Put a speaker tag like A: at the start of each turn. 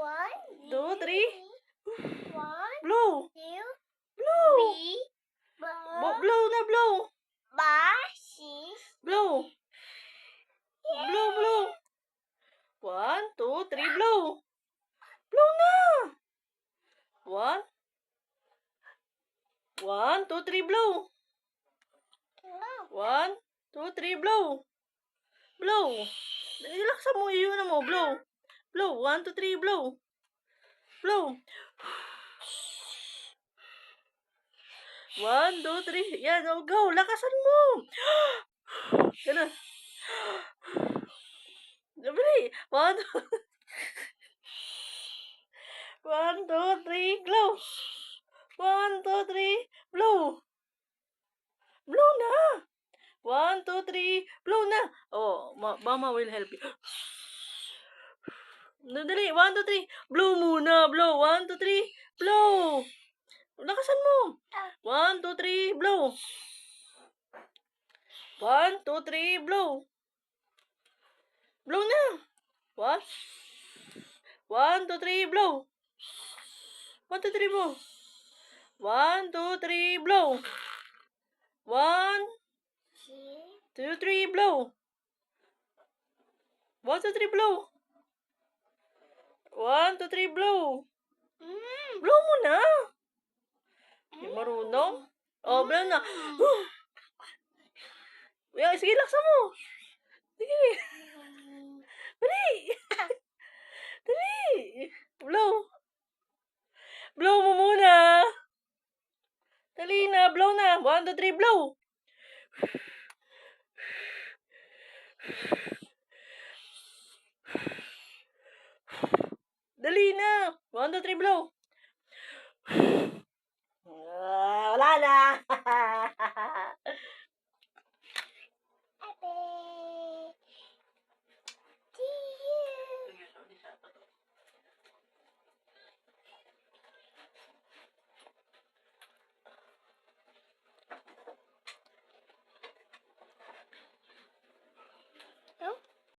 A: 1,
B: 2, 3.
A: 1,
B: Blow.
A: 2,
B: Blow.
A: 3,
B: Blow na, blow.
A: 4, 6,
B: Blow. Blow, blow. 1, 2, 3, blow. Blow na. 1, 1, 2, 3, blow. 1, 2, 3, blow. Blow. Ilaksan mo yun mo. Blow. Blow. 1, 2, 3, blow. Blow. 1, 2, 3. Yan. Oh, go. Lakasan mo. Ganun. Dali. 1, 1, 2, 3, blow. 1, 2, 3, blow. Blow na. 1, 2, 3, blow na. Oh, Mama will help you. Dali, 1, 2, 3. Blow muna, blow. 1, 2, 3, blow. Lakasan mo. 1, 2, 3, blow. 1, 2, 3, blow. Blow na. 1, 1, 2, 3, blow. 1, 2, 3, blow. 1, 2, 3, blow. 1, 2, 3, blow. 1, 2, 3, blow. 1, 2, 3, blow. Blow mo na. Di marunong. Oh, blow na. Sige, laksa mo. Sige. Dali. Dali. Blow. Blow mo muna. Dali na. Blow na. 1, 2, 3, blow. Dali na. 1, 2, 3, blow. Wala na.